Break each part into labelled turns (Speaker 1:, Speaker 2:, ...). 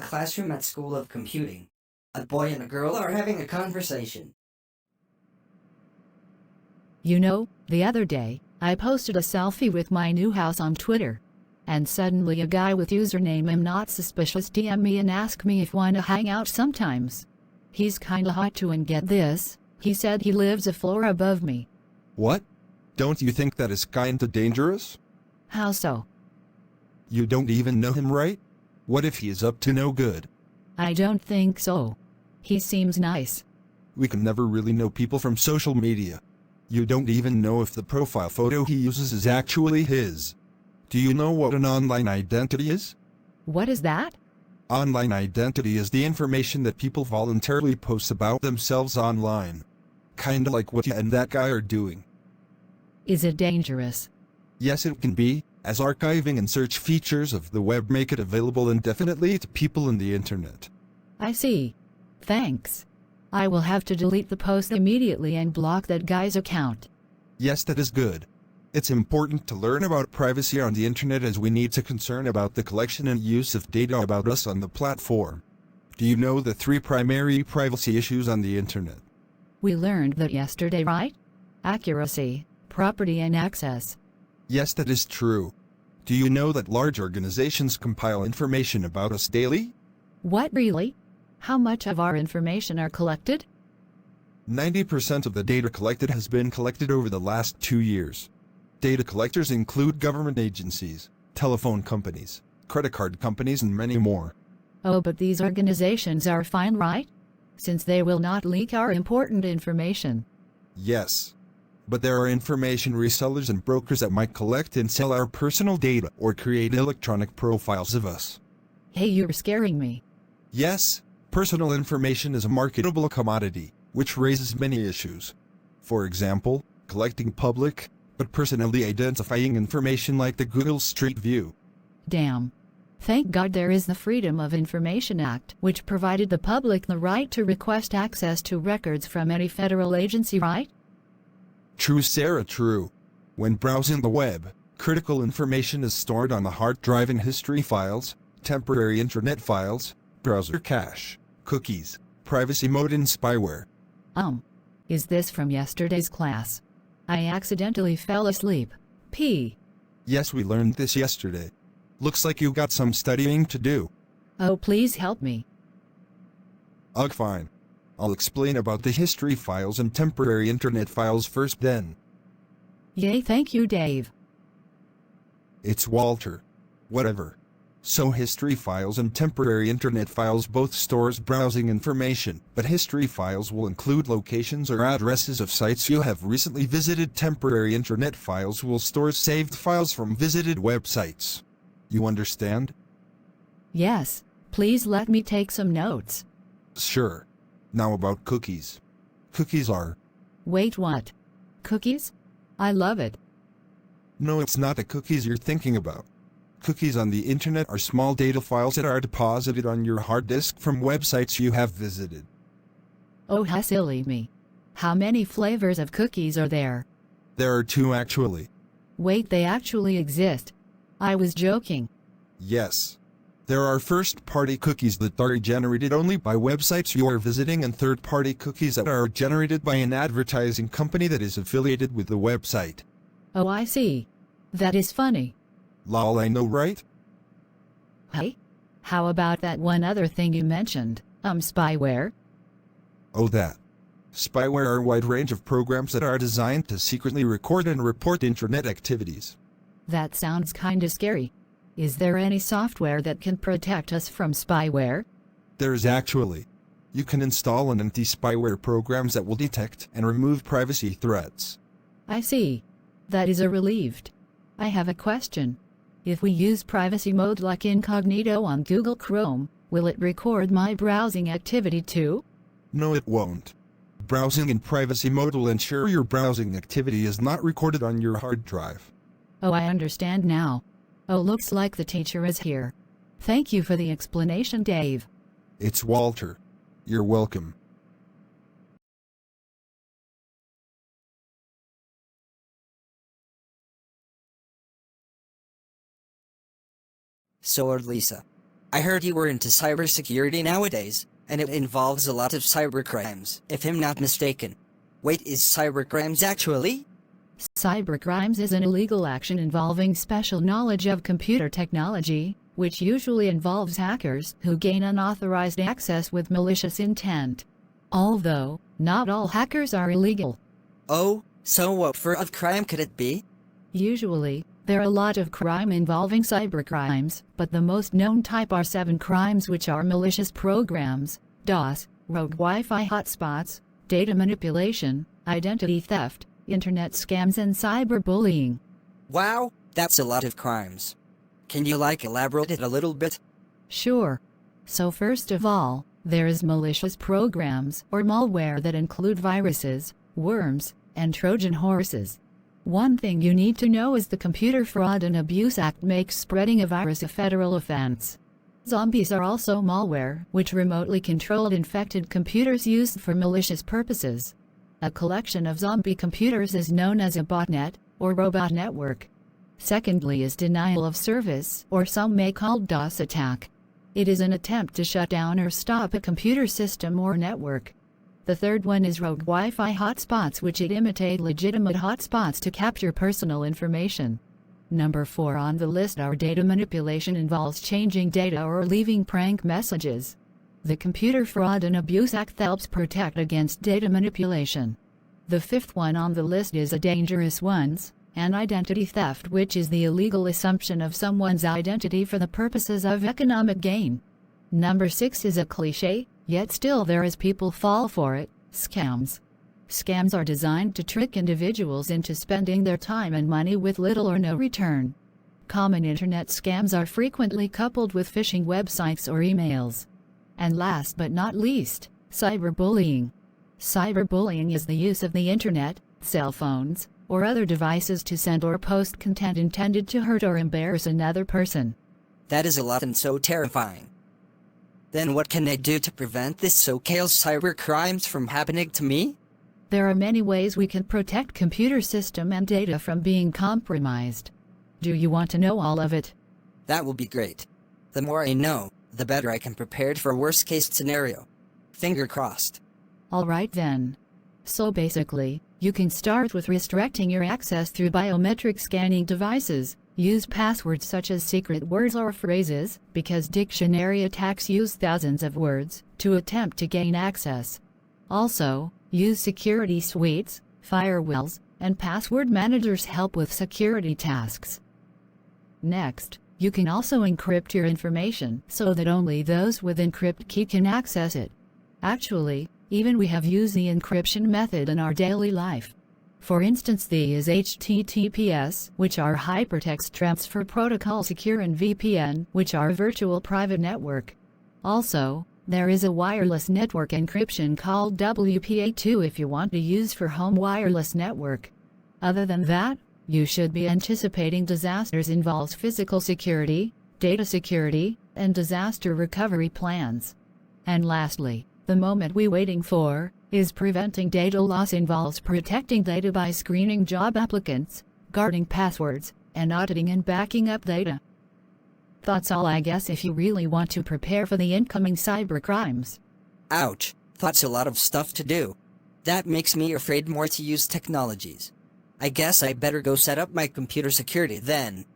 Speaker 1: classroom at School of Computing. A boy and a girl are having a conversation.
Speaker 2: You know, the other day, I posted a selfie with my new house on Twitter. And suddenly a guy with username I'm not suspicious DM me and ask me if wanna hang out sometimes. He's kinda hot too, and get this, he said he lives a floor above me.
Speaker 3: What? Don't you think that is kinda dangerous?
Speaker 2: How so?
Speaker 3: You don't even know him, right? What if he is up to no good?
Speaker 2: I don't think so. He seems nice.
Speaker 3: We can never really know people from social media. You don't even know if the profile photo he uses is actually his. Do you know what an online identity is?
Speaker 2: What is that?
Speaker 3: Online identity is the information that people voluntarily post about themselves online. Kinda like what you and that guy are doing.
Speaker 2: Is it dangerous?
Speaker 3: Yes, it can be, as archiving and search features of the web make it available indefinitely to people in the internet.
Speaker 2: I see. Thanks. I will have to delete the post immediately and block that guy's account.
Speaker 3: Yes, that is good. It's important to learn about privacy on the internet, as we need to concern about the collection and use of data about us on the platform. Do you know the 3 primary privacy issues on the internet?
Speaker 2: We learned that yesterday, right? Accuracy, property, and access.
Speaker 3: Yes, that is true. Do you know that large organizations compile information about us daily?
Speaker 2: What, really? How much of our information are collected?
Speaker 3: 90% of the data collected has been collected over the last 2 years. Data collectors include government agencies, telephone companies, credit card companies, and many more.
Speaker 2: Oh, but these organizations are fine, right? Since they will not leak our important information.
Speaker 3: Yes. But there are information resellers and brokers that might collect and sell our personal data or create electronic profiles of us.
Speaker 2: Hey, you're scaring me.
Speaker 3: Yes, personal information is a marketable commodity, which raises many issues. For example, collecting public, but personally identifying information like the Google Street View.
Speaker 2: Damn. Thank God there is the Freedom of Information Act, which provided the public the right to request access to records from any federal agency, right?
Speaker 3: True, Sarah, true. When browsing the web, critical information is stored on the hard drive in history files, temporary internet files, browser cache, cookies, privacy mode, and spyware.
Speaker 2: Is this from yesterday's class? I accidentally fell asleep. P.
Speaker 3: Yes, we learned this yesterday. Looks like you got some studying to do.
Speaker 2: Oh, please help me.
Speaker 3: Ugh, fine. I'll explain about the history files and temporary internet files first then.
Speaker 2: Yay, thank you, Dave.
Speaker 3: It's Walter. Whatever. So history files and temporary internet files both stores browsing information, but history files will include locations or addresses of sites you have recently visited. Temporary internet files will store saved files from visited websites. You understand?
Speaker 2: Yes, please let me take some notes.
Speaker 3: Sure. Now about cookies. Cookies are...
Speaker 2: Wait, what? Cookies? I love it.
Speaker 3: No, it's not the cookies you're thinking about. Cookies on the internet are small data files that are deposited on your hard disk from websites you have visited.
Speaker 2: Oh, how silly me. How many flavors of cookies are there?
Speaker 3: There are 2 actually.
Speaker 2: Wait, they actually exist. I was joking.
Speaker 3: Yes. There are first-party cookies that are generated only by websites you are visiting, and third-party cookies that are generated by an advertising company that is affiliated with the website.
Speaker 2: Oh, I see. That is funny.
Speaker 3: Lol, I know, right?
Speaker 2: Hey? How about that one other thing you mentioned, spyware?
Speaker 3: Oh, that. Spyware are a wide range of programs that are designed to secretly record and report internet activities.
Speaker 2: That sounds kinda scary. Is there any software that can protect us from spyware?
Speaker 3: There is actually. You can install an anti-spyware programs that will detect and remove privacy threats.
Speaker 2: I see. That is a relieved. I have a question. If we use privacy mode like incognito on Google Chrome, will it record my browsing activity too?
Speaker 3: No, it won't. Browsing in privacy mode will ensure your browsing activity is not recorded on your hard drive.
Speaker 2: Oh, I understand now. Oh, looks like the teacher is here. Thank you for the explanation, Dave.
Speaker 3: It's Walter. You're welcome.
Speaker 1: Sword Lisa. I heard you were into cybersecurity nowadays, and it involves a lot of cybercrimes, if I'm not mistaken. Wait, is cybercrimes actually?
Speaker 2: Cybercrimes is an illegal action involving special knowledge of computer technology, which usually involves hackers who gain unauthorized access with malicious intent. Although, not all hackers are illegal.
Speaker 1: Oh, so what form of crime could it be?
Speaker 2: Usually, there are a lot of crime involving cybercrimes, but the most known type are 7 crimes, which are malicious programs, DOS, rogue Wi-Fi hotspots, data manipulation, identity theft, internet scams, and cyberbullying.
Speaker 1: Wow, that's a lot of crimes. Can you elaborate it a little bit?
Speaker 2: Sure. So first of all, there's malicious programs or malware that include viruses, worms, and Trojan horses. One thing you need to know is the Computer Fraud and Abuse Act makes spreading a virus a federal offense. Zombies are also malware, which remotely controlled infected computers used for malicious purposes. A collection of zombie computers is known as a botnet, or robot network. Secondly is denial of service, or some may call DOS attack. It is an attempt to shut down or stop a computer system or network. The third one is rogue Wi-Fi hotspots, which imitate legitimate hotspots to capture personal information. Number 4 on the list are data manipulation, involves changing data or leaving prank messages. The Computer Fraud and Abuse Act helps protect against data manipulation. The 5th one on the list is a dangerous ones, and identity theft, which is the illegal assumption of someone's identity for the purposes of economic gain. Number 6 is a cliche, yet still there is people fall for it, scams. Scams are designed to trick individuals into spending their time and money with little or no return. Common internet scams are frequently coupled with phishing websites or emails. And last but not least, cyberbullying. Cyberbullying is the use of the internet, cell phones, or other devices to send or post content intended to hurt or embarrass another person.
Speaker 1: That is a lot and so terrifying. Then what can I do to prevent this so-called cybercrimes from happening to me?
Speaker 2: There are many ways we can protect computer system and data from being compromised. Do you want to know all of it?
Speaker 1: That will be great. The more I know, the better I can prepare for worst-case scenario. Finger crossed.
Speaker 2: Alright then. So basically, you can start with restricting your access through biometric scanning devices. Use passwords such as secret words or phrases, because dictionary attacks use thousands of words to attempt to gain access. Also, use security suites, firewalls, and password managers help with security tasks. Next, you can also encrypt your information so that only those with encrypt key can access it. Actually, even we have used the encryption method in our daily life. For instance, the is HTTPS, which are Hypertext Transfer Protocol Secure, and VPN, which are Virtual Private Network. Also, there is a wireless network encryption called WPA2 if you want to use for home wireless network. Other than that, you should be anticipating disasters involves physical security, data security, and disaster recovery plans. And lastly, the moment we're waiting for is preventing data loss, involves protecting data by screening job applicants, guarding passwords, and auditing and backing up data. That's all, I guess, if you really want to prepare for the incoming cybercrimes.
Speaker 1: Ouch, that's a lot of stuff to do. That makes me afraid more to use technologies. I guess I better go set up my computer security then.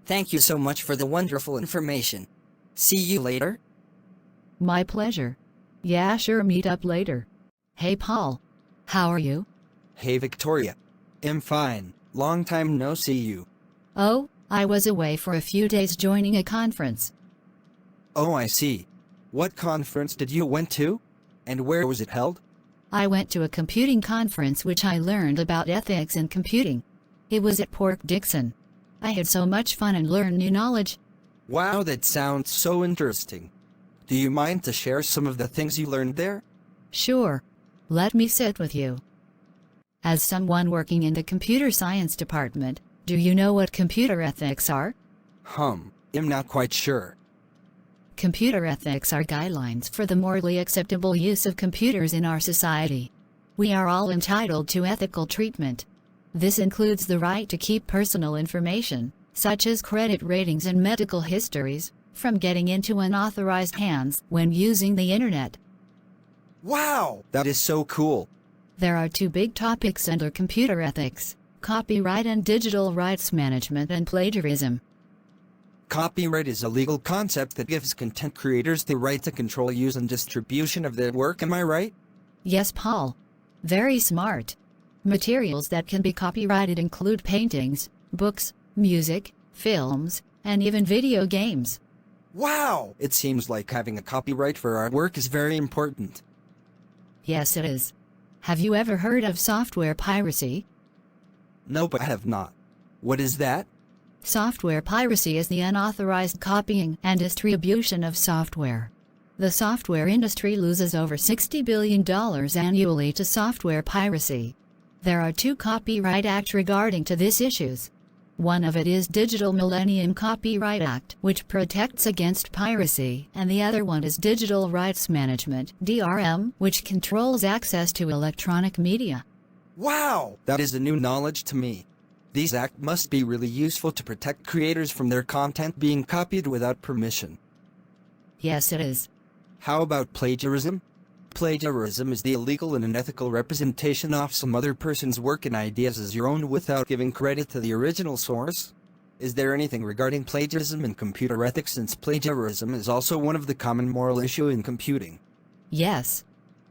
Speaker 1: Thank you so much for the wonderful information. See you later.
Speaker 2: My pleasure. Yeah, sure, meet up later. Hey Paul. How are you?
Speaker 1: Hey Victoria. I'm fine. Long time no see you.
Speaker 2: Oh, I was away for a few days joining a conference.
Speaker 1: Oh, I see. What conference did you went to? And where was it held?
Speaker 2: I went to a computing conference which I learned about ethics in computing. It was at Port Dixon. I had so much fun and learned new knowledge.
Speaker 1: Wow, that sounds so interesting. Do you mind to share some of the things you learned there?
Speaker 2: Sure. Let me sit with you. As someone working in the computer science department, do you know what computer ethics are?
Speaker 1: I'm not quite sure.
Speaker 2: Computer ethics are guidelines for the morally acceptable use of computers in our society. We are all entitled to ethical treatment. This includes the right to keep personal information, such as credit ratings and medical histories, from getting into unauthorized hands when using the internet.
Speaker 1: Wow, that is so cool.
Speaker 2: There are two big topics under computer ethics: copyright and digital rights management, and plagiarism.
Speaker 1: Copyright is a legal concept that gives content creators the right to control use and distribution of their work, am I right?
Speaker 2: Yes, Paul. Very smart. Materials that can be copyrighted include paintings, books, music, films, and even video games.
Speaker 1: Wow! It seems like having a copyright for our work is very important.
Speaker 2: Yes, it is. Have you ever heard of software piracy?
Speaker 1: No, but I have not. What is that?
Speaker 2: Software piracy is the unauthorized copying and distribution of software. The software industry loses over $60 billion annually to software piracy. There are two Copyright Acts regarding to these issues. One of it is Digital Millennium Copyright Act, which protects against piracy, and the other one is Digital Rights Management, DRM, which controls access to electronic media.
Speaker 1: Wow! That is a new knowledge to me. These acts must be really useful to protect creators from their content being copied without permission.
Speaker 2: Yes, it is.
Speaker 1: How about plagiarism? Plagiarism is the illegal and unethical representation of some other person's work and ideas as your own without giving credit to the original source. Is there anything regarding plagiarism in computer ethics, since plagiarism is also one of the common moral issues in computing?
Speaker 2: Yes.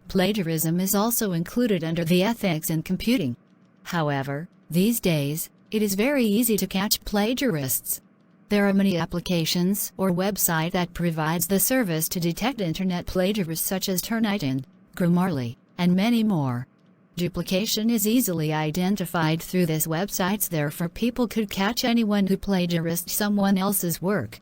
Speaker 2: Plagiarism is also included under the ethics in computing. However, these days, it is very easy to catch plagiarists. There are many applications or websites that provides the service to detect internet plagiarists such as Turnitin, Grammarly, and many more. Duplication is easily identified through these websites, therefore people could catch anyone who plagiarized someone else's work.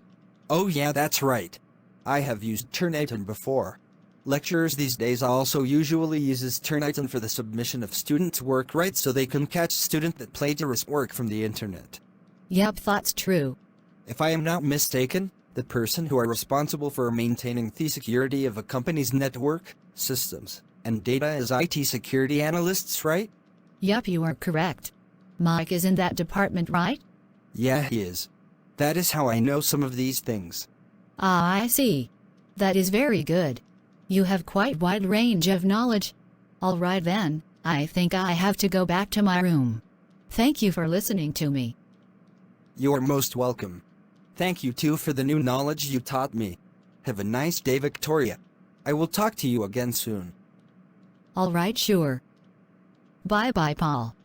Speaker 1: Oh yeah, that's right. I have used Turnitin before. Lecturers these days also usually uses Turnitin for the submission of students' work, right, so they can catch student that plagiarize work from the internet.
Speaker 2: Yep, that's true.
Speaker 1: If I am not mistaken, the person who are responsible for maintaining the security of a company's network, systems, and data is IT security analysts, right?
Speaker 2: Yup, you are correct. Mike is in that department, right?
Speaker 1: Yeah, he is. That is how I know some of these things.
Speaker 2: Ah, I see. That is very good. You have quite wide range of knowledge. All right then, I think I have to go back to my room. Thank you for listening to me.
Speaker 1: You are most welcome. Thank you too for the new knowledge you taught me. Have a nice day, Victoria. I will talk to you again soon.
Speaker 2: All right, sure. Bye-bye, Paul.